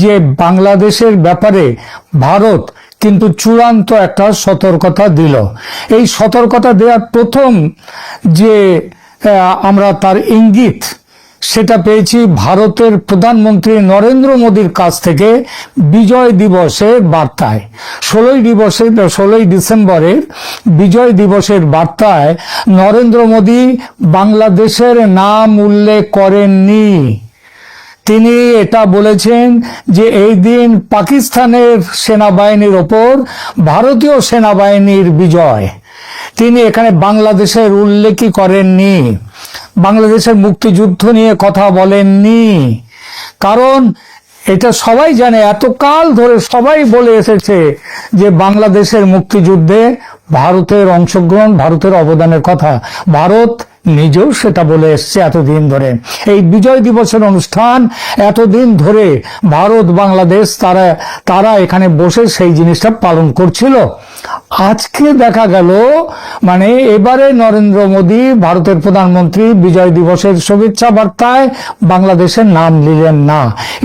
যে বাংলাদেশের ব্যাপারে ভারত কিন্তু চূড়ান্ত একটা সতর্কতা দিল। এই সতর্কতা দেওয়ার প্রথম যে আমরা তার ইঙ্গিত সেটা পেয়েছি ভারতের প্রধানমন্ত্রী নরেন্দ্র মোদীর কাছ থেকে বিজয় দিবসের বার্তায়। 16 ডিসেম্বরের বিজয় দিবসের বার্তায় নরেন্দ্র মোদী বাংলাদেশের নাম উল্লেখ করেননি। তিনি এটা বলেছেন যে এই দিন পাকিস্তানের সেনাবাহিনীর ওপর ভারতীয় সেনাবাহিনীর বিজয়। তিনি এখানে বাংলাদেশের উল্লেখই করেননি, বাংলাদেশের মুক্তিযুদ্ধ নিয়ে কথা বলেননি। কারণ এটা সবাই জানে, এতকাল ধরে সবাই বলে এসেছে যে বাংলাদেশের মুক্তিযুদ্ধে ভারতের অংশগ্রহণ, ভারতের অবদানের কথা। ভারত নিজেও সেটা বলে এসছে এতদিন ধরে। এই বিজয় দিবসের অনুষ্ঠান এতদিন ধরে ভারত বাংলাদেশ তারা এখানে বসে সেই জিনিসটা পালন করছিল। আজকে দেখা গেল মানে এবারে নরেন্দ্র মোদী ভারতের প্রধানমন্ত্রী বিজয় দিবসের শুভেচ্ছা বার্তায় বাংলাদেশের নাম নিলেন না।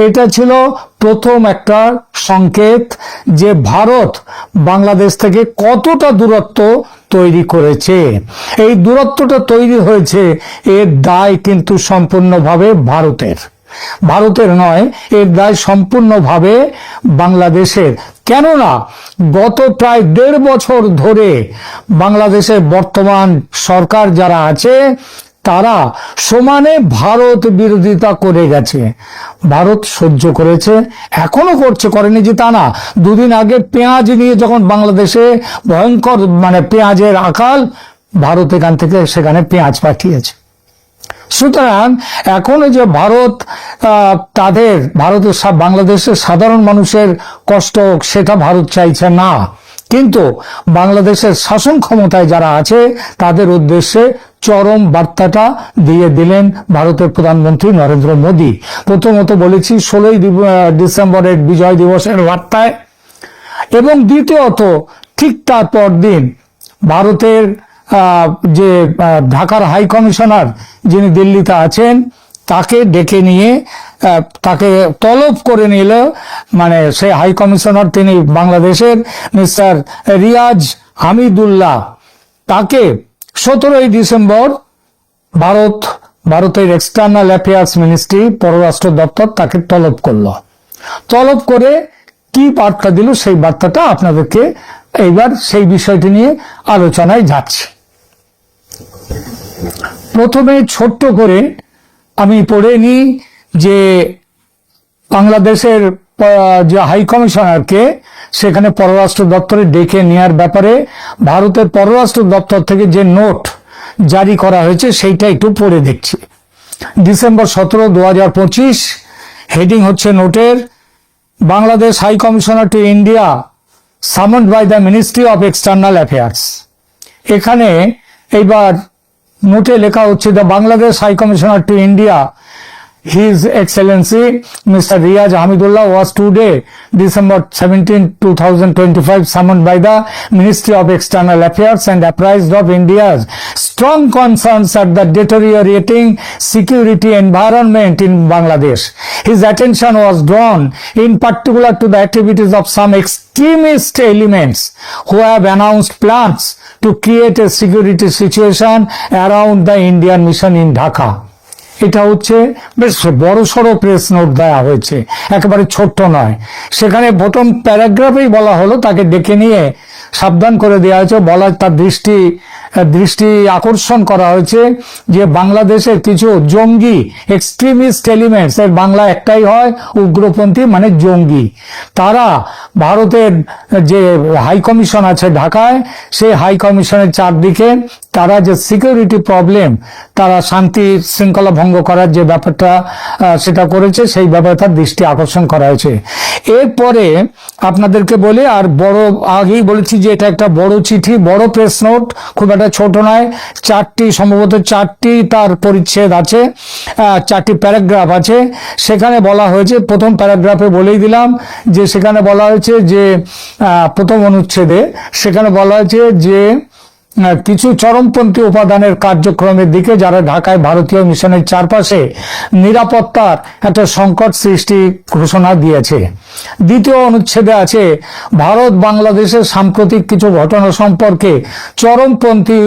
এটা ছিল প্রথম একটা সংকেত যে ভারত বাংলাদেশ থেকে কতটা দূরত্ব তৈরি করেছে। এই দূরত্বটা তৈরি হয়েছে, এর দায় কিন্তু সম্পূর্ণভাবে ভারতের নয়, এর দায় সম্পূর্ণভাবে বাংলাদেশের। কেননা গত প্রায় 1.5 বছর ধরে বাংলাদেশের বর্তমান সরকার যারা আছে তারা সমানে ভারত বিরোধিতা করে গেছে। ভারত সহ্য করেছে, এখনো করছে, করেনি যে তা না। দুদিন আগে পেঁয়াজ নিয়ে যখন বাংলাদেশে ভয়ঙ্কর পেঁয়াজের আকাল, ভারত এখান থেকে সেখানে পেঁয়াজ পাঠিয়েছে। সুতরাং এখন যে ভারত বাংলাদেশের সাধারণ মানুষের কষ্ট সেটা ভারত চাইছে না, কিন্তু বাংলাদেশের শাসন ক্ষমতায় যারা আছে তাদের উদ্দেশ্যে চরম বার্তাটা দিয়ে দিলেন ভারতের প্রধানমন্ত্রী নরেন্দ্র মোদী। প্রথমত বলেছি 16 ডিসেম্বরের বিজয় দিবসের বার্তায়, এবং দ্বিতীয়ত ঠিক তার পরদিন ভারতের যে ঢাকার হাই কমিশনার যিনি দিল্লিতে আছেন তাকে ডেকে নিয়ে তাকে তলব করে নিল। সেই হাই কমিশনার তিনি বাংলাদেশের মিস্টার রিয়াজ হামিদুল্লাহ, তাকে 17 ডিসেম্বর ভারতের এক্সটার্নাল অ্যাফেয়ার্স মিনিস্ট্রি, পররাষ্ট্র দপ্তর তাকে তলব করলো। তলব করে কি বার্তা দিল সেই বার্তাটা আপনাদেরকে এইবার সেই বিষয়টি নিয়ে আলোচনায় যাচ্ছে। প্রথমে ছোট্ট করে আমি পড়ে নিই যে বাংলাদেশের যে হাই কমিশনারকে সেখানে পররাষ্ট্র দপ্তরে ডেকে নেওয়ার ব্যাপারে ভারতের পররাষ্ট্র দপ্তর থেকে যে নোট জারি করা হয়েছে সেইটা একটু পড়ে দেখছি। ডিসেম্বর 17, 2025, হেডিং হচ্ছে নোটের, Bangladesh high commissioner to India summoned by the ministry of external affairs. এখানে এইবার নোটে লেখা হচ্ছে, the Bangladesh high commissioner to India His Excellency Mr. Riyaz Hamidullah was today, December 17, 2025, summoned by the Ministry of External Affairs and apprised of India's strong concerns at the deteriorating security environment in Bangladesh. His attention was drawn in particular to the activities of some extremist elements who have announced plans to create a security situation around the Indian mission in Dhaka. এটা হচ্ছে বেশ বড় সড়ো press note দেওয়া হয়েছে, একেবারে ছোট্ট নয়। সেখানে প্রথম প্যারাগ্রাফেই বলা হলো, তাকে ডেকে নিয়ে সাবধান করে দেওয়া হয়েছে, তার দৃষ্টি আকর্ষণ করা হয়েছে যে বাংলাদেশের কিছু জঙ্গি এক্সট্রিমিস্ট এলিমেন্টস, এর বাংলা একটাই হয় উগ্রপন্থী জঙ্গি, তারা ভারতের যে হাই কমিশন আছে ঢাকায়, সেই হাই কমিশনের চারদিকে তারা যে সিকিউরিটি প্রবলেম, তারা শান্তি শৃঙ্খলা ভঙ্গ করার যে ব্যাপারটা সেটা করেছে, সেই ব্যাপারটা দৃষ্টি আকর্ষণ করা হয়েছে। এরপরে আপনাদেরকে বলে, আর আগেই বলেছি যে এটা একটা বড় চিঠি, বড় প্রেস নোট, খুব একটা ছোট নয়। সম্ভবত চারটি তার পরিচ্ছেদ আছে, 4টি প্যারাগ্রাফ আছে। সেখানে বলা হয়েছে, প্রথম প্যারাগ্রাফে বলেই দিলাম যে সেখানে বলা হয়েছে যে প্রথম অনুচ্ছেদে সেখানে বলা হয়েছে যে কিছু চরমপন্থী উপাদানের কার্যক্রমের দিকে, যারা ঢাকায় ভারতীয় মিশনের চারপাশে নিরাপত্তার একটা সংকট সৃষ্টি ঘোষণা দিয়েছে। দ্বিতীয় অনুচ্ছেদে আছে ভারত বাংলাদেশের সাম্প্রতিক কিছু ঘটনা সম্পর্কে চরমপন্থী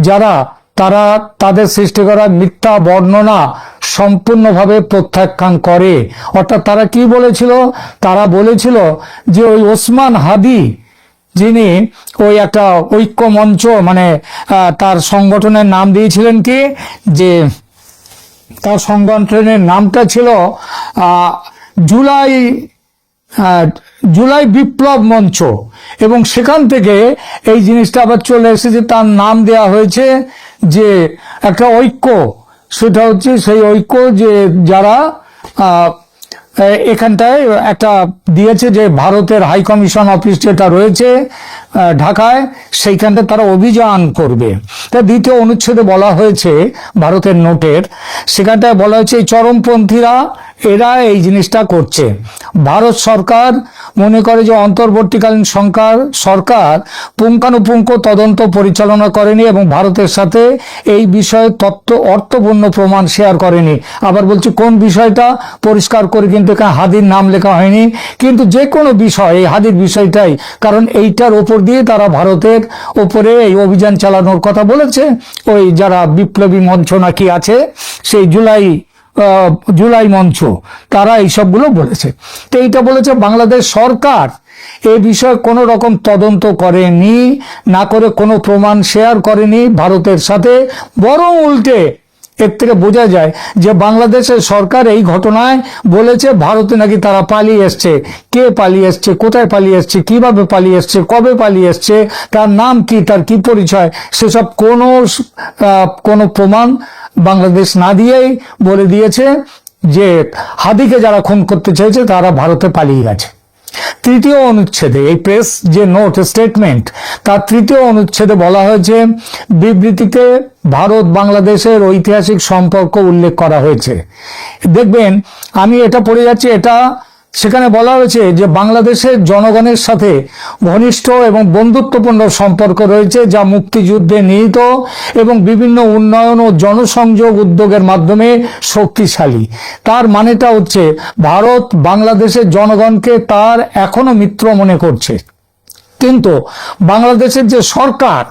যারা তারা তাদের সৃষ্টি করা মিথ্যা বর্ণনা সম্পূর্ণভাবে প্রত্যাখ্যান করে। অর্থাৎ তারা কি বলেছিল? তারা বলেছিল যে ওই ওসমান হাদি, যিনি ওই একটা ঐক্য মঞ্চ, মানে তার সংগঠনের নাম দিয়েছিলেন কি, যে তার সংগঠনের নামটা ছিল জুলাই বিপ্লব মঞ্চ, এবং সেখান থেকে এই জিনিসটা আবার চলে এসেছে, তার নাম দেয়া হয়েছে যে একটা ঐক্য। সেটা হচ্ছে সেই ঐক্য যে যারা এখানটায় একটা দিয়েছে যে ভারতের হাই কমিশন অফিস যেটা রয়েছে ঢাকায়, সেইখানটা তারা অভিযান করবে। তা দ্বিতীয় অনুচ্ছেদে বলা হয়েছে, ভারতের নোটের সেখানটায় বলা হয়েছে এই চরমপন্থীরা এরা এই জিনিসটা করছে। ভারত সরকার মনে করে যে অন্তর্বর্তীকালীন সরকার পুঙ্খানুপুঙ্খ তদন্ত পরিচালনা করেনি এবং ভারতের সাথে এই বিষয়ে অর্থপূর্ণ প্রমাণ শেয়ার করেনি। আবার বলছি কোন বিষয়টা পরিষ্কার করে কিন্তু এখানে হাদির নাম লেখা হয়নি, কিন্তু যে কোনো বিষয় এই হাদির বিষয়টাই, কারণ এইটার ওপর দিয়ে তারা ভারতের ওপরে এই অভিযান চালানোর কথা বলেছে। ওই যারা বিপ্লবী মঞ্চ নাকি আছে, সেই জুলাই মঞ্চ, তারা এইসবগুলো বলেছে। তো এইটা বলেছে বাংলাদেশ সরকার এ বিষয়ে কোনো রকম তদন্ত করেনি, না করে কোনো প্রমাণ শেয়ার করেনি ভারতের সাথে, বরং উল্টে এর থেকে বোঝা যায় যে বাংলাদেশের সরকার এই ঘটনায় বলেছে ভারতে নাকি তারা পালিয়ে এসছে। কে পালিয়ে এসছে, কোথায় পালিয়ে এসছে, কিভাবে পালিয়ে এসছে, কবে পালিয়ে এসছে, তার নাম কি, তার কি পরিচয়, সেসব কোনো প্রমাণ বাংলাদেশ না দিয়েই বলে দিয়েছে যে হাদিকে যারা খুন করতে চেয়েছে তারা ভারতে পালিয়ে গেছে। তৃতীয় অনুচ্ছেদে এই প্রেস যে নোট স্টেটমেন্ট, তার তৃতীয় অনুচ্ছেদে বলা হয়েছে, বিবৃতিতে ভারত বাংলাদেশের ঐতিহাসিক সম্পর্ক উল্লেখ করা হয়েছে। দেখবেন আমি এটা পড়ে যাচ্ছি, এটা সেখানে বলা হয়েছে যে বাংলাদেশের জনগণের সাথে ঘনিষ্ঠ এবং বন্ধুত্বপূর্ণ সম্পর্ক রয়েছে, যা মুক্তিযুদ্ধে নিহিত এবং বিভিন্ন উন্নয়ন ও জনসংযোগ উদ্যোগের মাধ্যমে শক্তিশালী। তার মানেটা হচ্ছে ভারত বাংলাদেশের জনগণকে তার এখনো মিত্র মনে করছে, কিন্তু বাংলাদেশের যে সরকার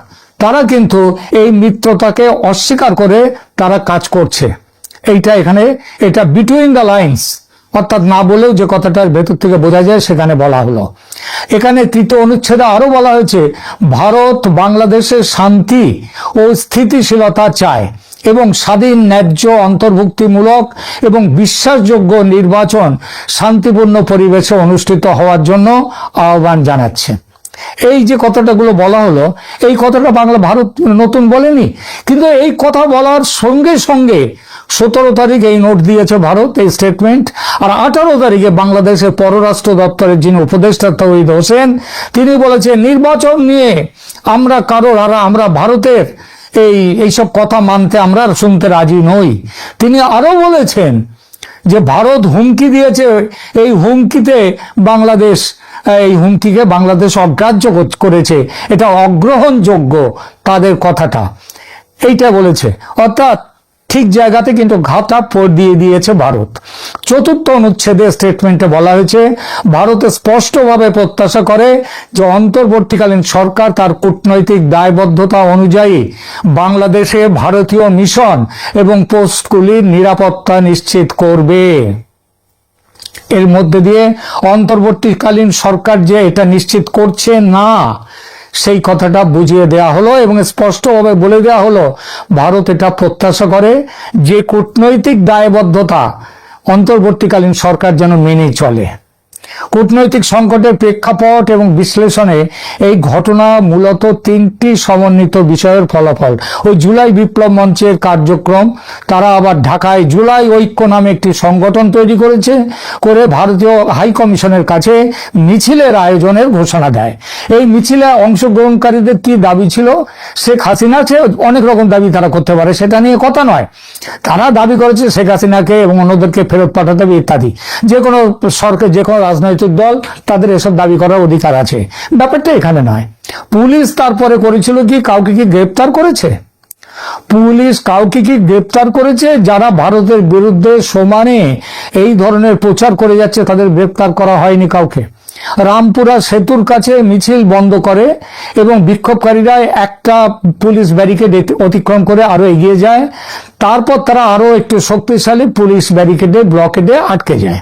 তারা কিন্তু এই মিত্রতাকে অস্বীকার করে তারা কাজ করছে। এটা বিটুইন দ্য লাইন্স, অর্থাৎ না বলেও যে কথাটার ভেতর থেকে বোঝা যায় সেখানে বলা হলো। এখানে তৃতীয় অনুচ্ছেদে আরো বলা হয়েছে ভারত বাংলাদেশের শান্তি ও স্থিতিশীলতা চায় এবং স্বাধীন, ন্যায্য, অন্তর্ভুক্তিমূলক এবং বিশ্বাসযোগ্য নির্বাচন শান্তিপূর্ণ পরিবেশে অনুষ্ঠিত হওয়ার জন্য আহ্বান জানাচ্ছে। এই যে কথাটাগুলো বলা হলো, এই কথাটা ভারত নতুন বলেনি, কিন্তু এই কথা বলার সঙ্গে সঙ্গে 17 তারিখ এই নোট দিয়েছে ভারত, এই স্টেটমেন্ট। আর 18 তারিখে বাংলাদেশের পররাষ্ট্র দপ্তরের যিনি উপদেষ্টা তৌহিদ হোসেন, তিনি বলেছেন নির্বাচন নিয়ে আমরা ভারতের এইসব কথা মানতে আমরা শুনতে রাজি নই। তিনি আরো বলেছেন যে ভারত হুমকি দিয়েছে, এই হুমকিকে বাংলাদেশ অগ্রাহ্য করেছে, এটা অগ্রহণযোগ্য তাদের কথাটা, এইটা বলেছে। অর্থাৎ ঠিক জায়গাতে কিন্তু ঘাটা দিয়ে দিয়েছে ভারত। চতুর্থ অনুচ্ছেদে স্টেটমেন্টে বলা হয়েছে ভারত স্পষ্টভাবে প্রত্যাশা করে যে অন্তর্বর্তীকালীন সরকার তার কূটনৈতিক দায়বদ্ধতা অনুযায়ী বাংলাদেশে ভারতীয় মিশন এবং পোস্টগুলির নিরাপত্তা নিশ্চিত করবে। এর মধ্যে দিয়ে অন্তর্বর্তীকালীন সরকার যে এটা নিশ্চিত করছে না, সেই কথাটা বুঝিয়ে দেয়া হলো এবং স্পষ্টভাবে বলে দেয়া হলো ভারত এটা প্রত্যাশা করে যে কূটনৈতিক দায়বদ্ধতা অন্তর্বর্তীকালীন সরকার যেন মেনে চলে। কূটনৈতিক সংকটের প্রেক্ষাপট এবং বিশ্লেষণে এই ঘটনা মূলত 3টি সমন্বিত বিষয়ের ফলাফল। ওই জুলাই বিপ্লব মঞ্চের কার্যক্রম, তারা আবার ঢাকায় জুলাই ঐক্য নামে একটি সংগঠন তৈরি করে ভারতীয় হাই কমিশনের কাছে মিছিলের আয়োজনের ঘোষণা দেয়। এই মিছিলে অংশগ্রহণকারীদের কি দাবি ছিল? শেখ হাসিনা অনেক রকম দাবি তারা করতে পারে, সেটা নিয়ে কথা নয়। তারা দাবি করেছে শেখ হাসিনাকে এবং অন্যদেরকে ফেরত পাঠাতে হবে ইত্যাদি। যে কোনো রাজনৈতিক দল, তাদের এসব দাবি করার অধিকার আছে। ব্যাপারটা এখানে নয়। পুলিশ তারপরে করেছিল কি, কাউকে কি গ্রেপ্তার করেছে? পুলিশ কাউকে কি গ্রেপ্তার করেছে? যারা ভারতের বিরুদ্ধে সমানে এই ধরনের প্রচার করে যাচ্ছে তাদের গ্রেপ্তার করা হয়নি কাউকে। রামপুরা সেতুর কাছে মিছিল বন্ধ করে এবং বিক্ষোভকারীরা একটা পুলিশ ব্যারিকেড অতিক্রম করে আরো এগিয়ে যায়, তারপর তারা আরো একটু শক্তিশালী পুলিশ ব্যারিকেডে ব্লকেডে আটকে যায়।